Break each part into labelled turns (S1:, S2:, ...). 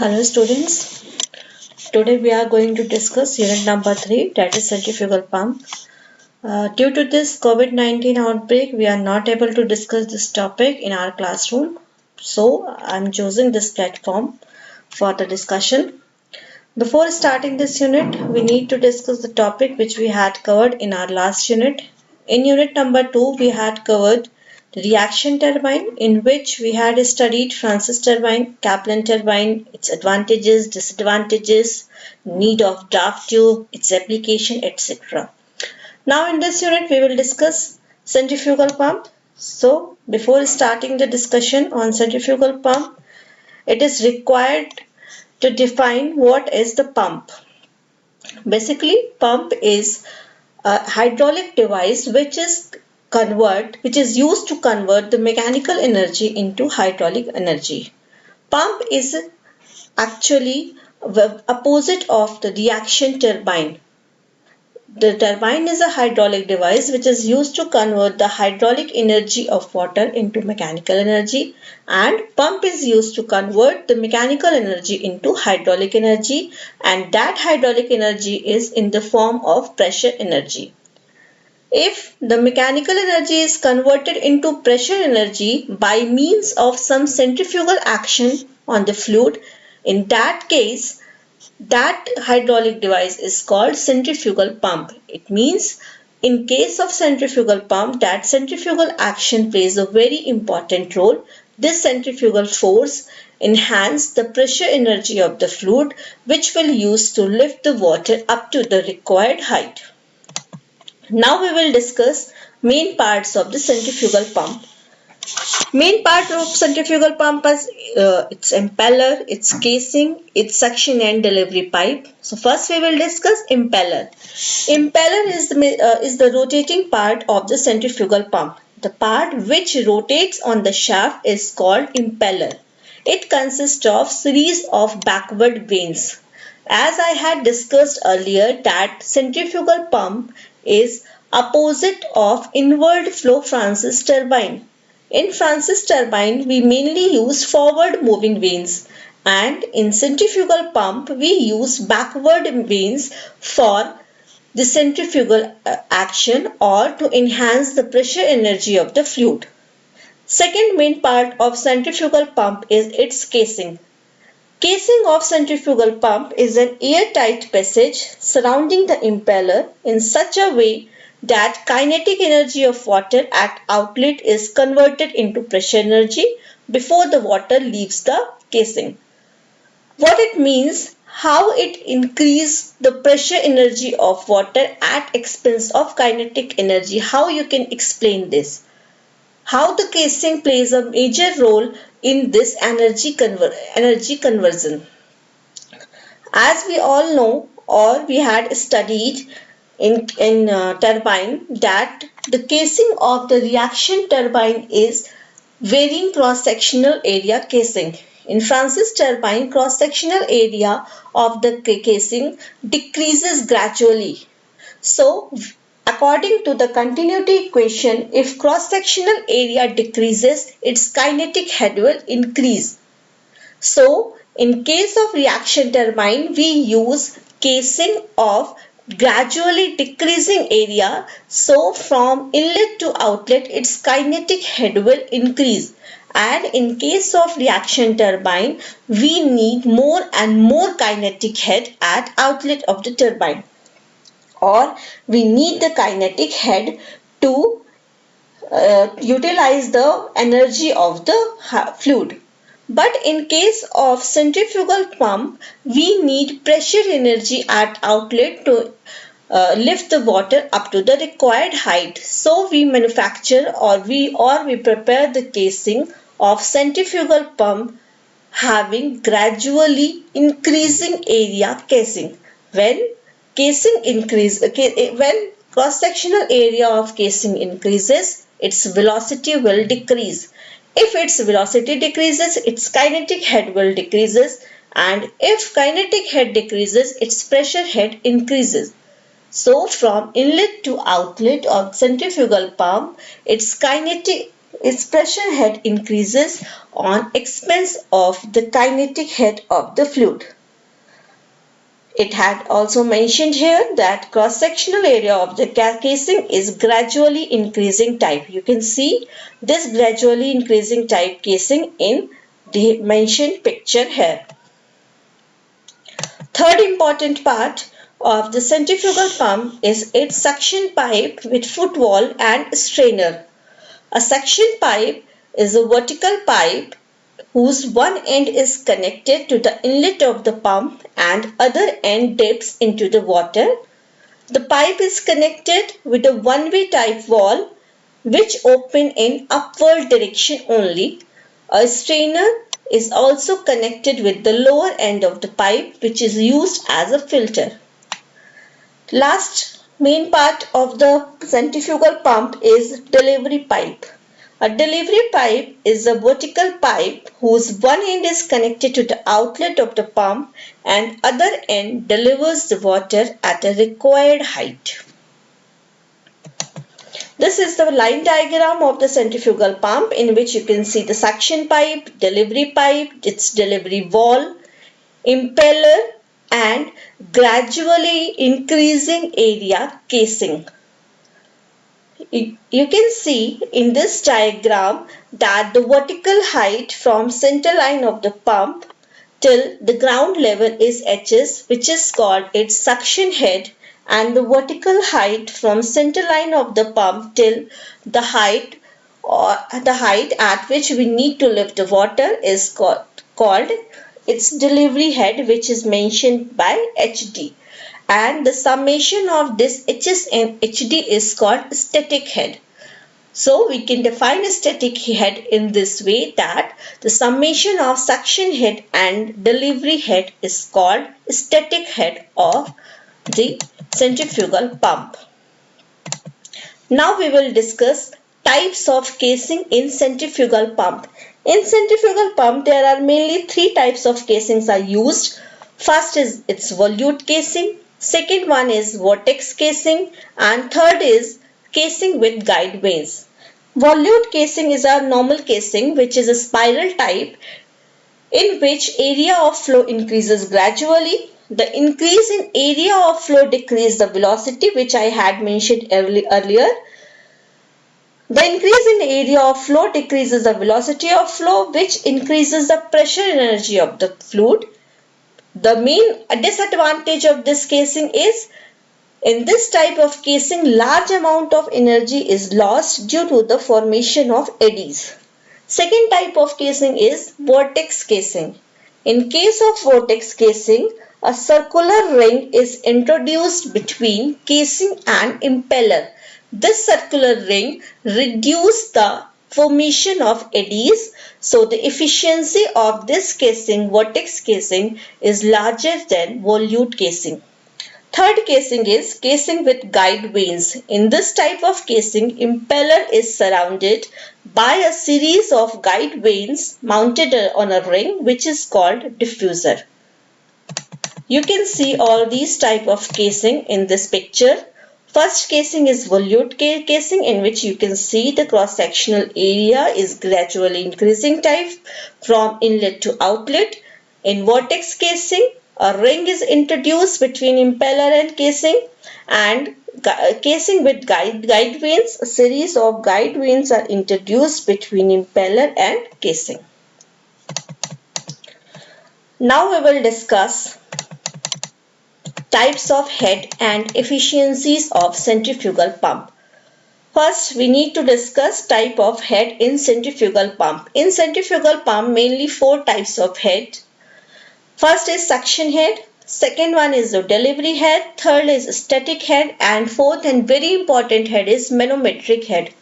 S1: Hello students, today we are going to discuss unit number 3, that is centrifugal pump. Due to this COVID-19 outbreak, we are not able to discuss this topic in our classroom. So I am choosing this platform for the discussion. Before starting this unit, we need to discuss the topic which we had covered in our last unit. In unit number 2, we had covered the reaction turbine, in which we had studied Francis turbine, Kaplan turbine, its advantages, disadvantages, need of draft tube, its application, etc. Now in this unit, we will discuss centrifugal pump. So before starting the discussion on centrifugal pump, it is required to define what is the pump. Basically, pump is a hydraulic device which is used to convert the mechanical energy into hydraulic energy. Pump is actually the opposite of the reaction turbine. The turbine is a hydraulic device which is used to convert the hydraulic energy of water into mechanical energy, and pump is used to convert the mechanical energy into hydraulic energy, and that hydraulic energy is in the form of pressure energy. If the mechanical energy is converted into pressure energy by means of some centrifugal action on the fluid, in that case that hydraulic device is called centrifugal pump. It means in case of centrifugal pump, that centrifugal action plays a very important role. This centrifugal force enhance the pressure energy of the fluid, which will use to lift the water up to the required height. Now we will discuss main parts of the centrifugal pump. Main part of centrifugal pump is its impeller, its casing, its suction and delivery pipe. So first we will discuss impeller. Impeller is the rotating part of the centrifugal pump. The part which rotates on the shaft is called impeller. It consists of series of backward vanes. As I had discussed earlier, that centrifugal pump is opposite of inward flow Francis turbine. In Francis turbine, we mainly use forward moving vanes, and in centrifugal pump, we use backward vanes for the centrifugal action or to enhance the pressure energy of the fluid. Second main part of centrifugal pump is its casing. Casing of centrifugal pump is an airtight passage surrounding the impeller in such a way that kinetic energy of water at outlet is converted into pressure energy before the water leaves the casing. What it means, how it increase the pressure energy of water at expense of kinetic energy, how you can explain this? How the casing plays a major role in this energy conversion. As we all know, or we had studied in turbine, that the casing of the reaction turbine is varying cross-sectional area casing. In Francis turbine, cross-sectional area of the casing decreases gradually. So, according to the continuity equation, if cross-sectional area decreases, its kinetic head will increase. So, in case of reaction turbine, we use casing of gradually decreasing area. So, from inlet to outlet, its kinetic head will increase. And in case of reaction turbine, we need more and more kinetic head at outlet of the turbine, or we need the kinetic head to utilize the energy of the fluid. But in case of centrifugal pump, we need pressure energy at outlet to lift the water up to the required height. So we manufacture or we prepare the casing of centrifugal pump having gradually increasing area casing. When when cross-sectional area of casing increases, its velocity will decrease. If its velocity decreases, its kinetic head will decreases, and if kinetic head decreases, its pressure head increases. So from inlet to outlet of centrifugal pump, its kinetic its pressure head increases on expense of the kinetic head of the fluid. It had also mentioned here that cross-sectional area of the casing is gradually increasing type. You can see this gradually increasing type casing in the mentioned picture here. Third important part of the centrifugal pump is its suction pipe with footwall and strainer. A suction pipe is a vertical pipe whose one end is connected to the inlet of the pump and other end dips into the water. The pipe is connected with a one-way type valve which open in upward direction only. A strainer is also connected with the lower end of the pipe which is used as a filter. Last main part of the centrifugal pump is delivery pipe. A delivery pipe is a vertical pipe whose one end is connected to the outlet of the pump and other end delivers the water at a required height. This is the line diagram of the centrifugal pump in which you can see the suction pipe, delivery pipe, its delivery valve, impeller and gradually increasing area casing. You can see in this diagram that the vertical height from center line of the pump till the ground level is hs, which is called its suction head, and the vertical height from center line of the pump till the height at which we need to lift the water is called its delivery head, which is mentioned by hd. And the summation of this hs and hd is called static head. So we can define a static head in this way, that the summation of suction head and delivery head is called static head of the centrifugal pump. Now we will discuss types of casing in centrifugal pump. In centrifugal pump there are mainly three types of casings are used. First is its volute casing, second one is vortex casing, and third is casing with guide vanes. Volute casing is a normal casing which is a spiral type in which area of flow increases gradually. The increase in area of flow decreases the velocity, which I had mentioned earlier. The increase in area of flow decreases the velocity of flow, which increases the pressure energy of the fluid. The main disadvantage of this casing is, in this type of casing, large amount of energy is lost due to the formation of eddies. Second type of casing is vortex casing. In case of vortex casing, a circular ring is introduced between casing and impeller. This circular ring reduces the formation of eddies, so the efficiency of this casing, vortex casing, is larger than volute casing. Third casing is casing with guide vanes. In this type of casing, impeller is surrounded by a series of guide vanes mounted on a ring which is called diffuser. You can see all these type of casing in this picture. First casing is volute casing, in which you can see the cross-sectional area is gradually increasing type from inlet to outlet. In vortex casing, a ring is introduced between impeller and casing, and casing with guide vanes, a series of guide vanes are introduced between impeller and casing. Now we will discuss types of head and efficiencies of centrifugal pump. First, we need to discuss type of head in centrifugal pump. In centrifugal pump, mainly four types of head. First is suction head, second one is the delivery head, third is static head, and fourth and very important head is manometric head.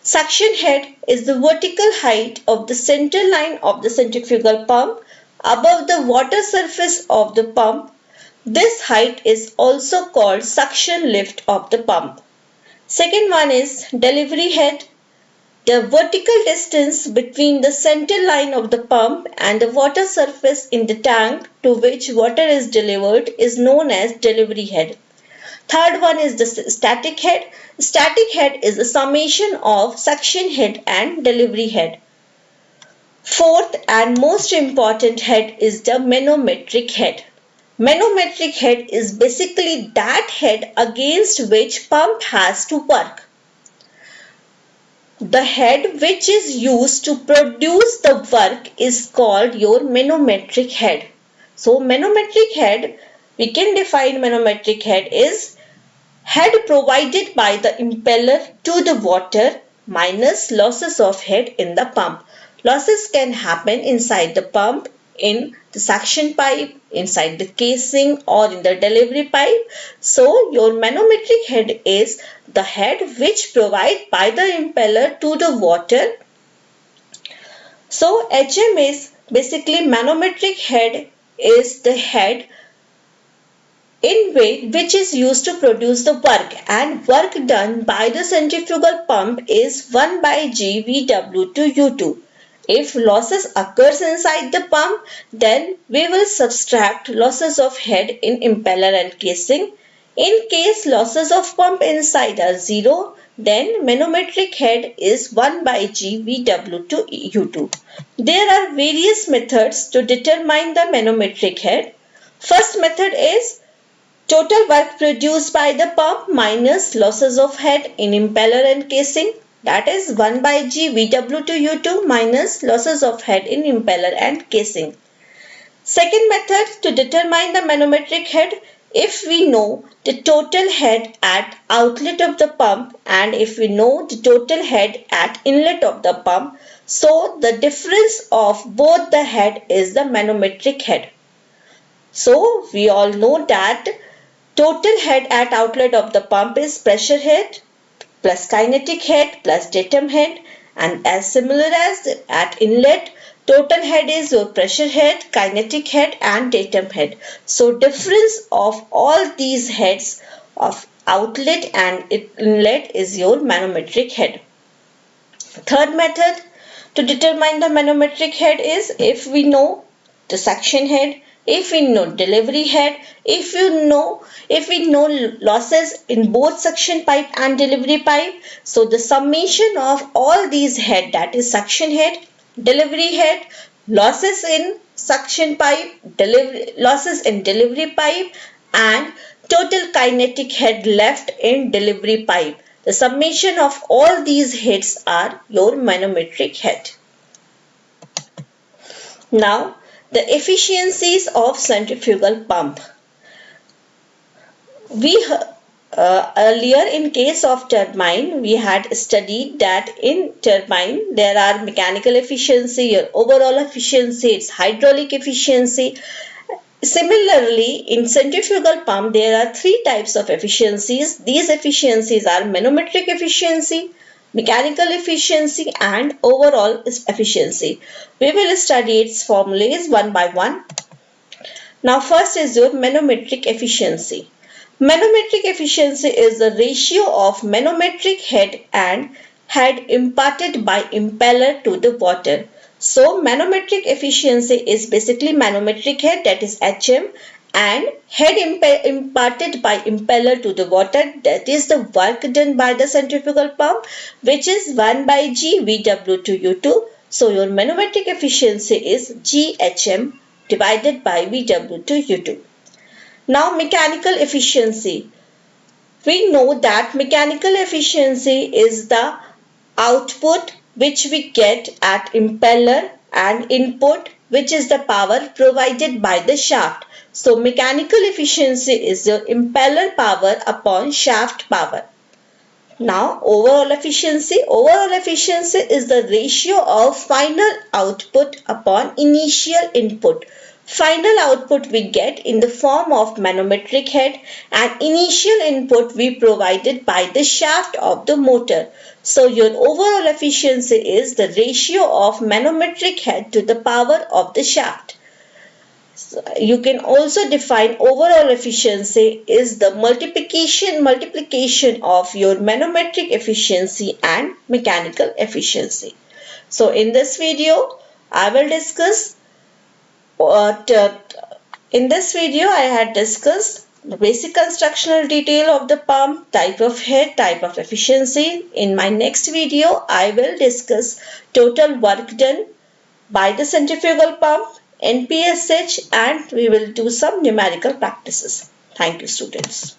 S1: Suction head is the vertical height of the center line of the centrifugal pump above the water surface of the pump. This height is also called suction lift of the pump. Second one is delivery head. The vertical distance between the center line of the pump and the water surface in the tank to which water is delivered is known as delivery head. Third one is the static head. Static head is the summation of suction head and delivery head. Fourth and most important head is the manometric head. Manometric head is basically that head against which pump has to work. The head which is used to produce the work is called your manometric head. So manometric head, we can define manometric head is head provided by the impeller to the water minus losses of head in the pump. Losses can happen inside the pump, in the suction pipe, inside the casing or in the delivery pipe. So your manometric head is the head which provided by the impeller to the water. So HM is basically manometric head is the head in which is used to produce the work, and work done by the centrifugal pump is 1 by G VW to U2. If losses occurs inside the pump, then we will subtract losses of head in impeller and casing. In case losses of pump inside are 0, then manometric head is 1 by G VW to U2. There are various methods to determine the manometric head. First method is total work produced by the pump minus losses of head in impeller and casing, that is 1 by G VW to U2 minus losses of head in impeller and casing. Second method to determine the manometric head, if we know the total head at outlet of the pump and if we know the total head at inlet of the pump, so the difference of both the head is the manometric head. So we all know that total head at outlet of the pump is pressure head plus kinetic head plus datum head, and as similar as at inlet, total head is your pressure head, kinetic head and datum head. So difference of all these heads of outlet and inlet is your manometric head. Third method to determine the manometric head is if we know the suction head, if we know delivery head, if we know losses in both suction pipe and delivery pipe. So the summation of all these head, that is suction head, delivery head, losses in suction pipe, losses in delivery pipe and total kinetic head left in delivery pipe. The summation of all these heads are your manometric head. Now, the efficiencies of centrifugal pump. We earlier in case of turbine, we had studied that in turbine there are mechanical efficiency, your overall efficiency, its hydraulic efficiency. Similarly, in centrifugal pump, there are three types of efficiencies. These efficiencies are manometric efficiency, mechanical efficiency and overall efficiency. We will study its formulas one by one. Now first is your manometric efficiency. Manometric efficiency is the ratio of manometric head and head imparted by impeller to the water. So manometric efficiency is basically manometric head, that is HM, and head imparted by impeller to the water, that is the work done by the centrifugal pump, which is 1 by G VW to U2. So your manometric efficiency is GHM divided by VW to U2. Now mechanical efficiency. We know that mechanical efficiency is the output which we get at impeller and input which is the power provided by the shaft. So mechanical efficiency is the impeller power upon shaft power. Now overall efficiency. Overall efficiency is the ratio of final output upon initial input. Final output we get in the form of manometric head and initial input we provided by the shaft of the motor. So your overall efficiency is the ratio of manometric head to the power of the shaft. So you can also define overall efficiency is the multiplication of your manometric efficiency and mechanical efficiency. So in this video I will discuss in this video I had discussed the basic constructional detail of the pump, type of head, type of efficiency. In my next video, I will discuss total work done by the centrifugal pump, NPSH, and we will do some numerical practices. Thank you, students.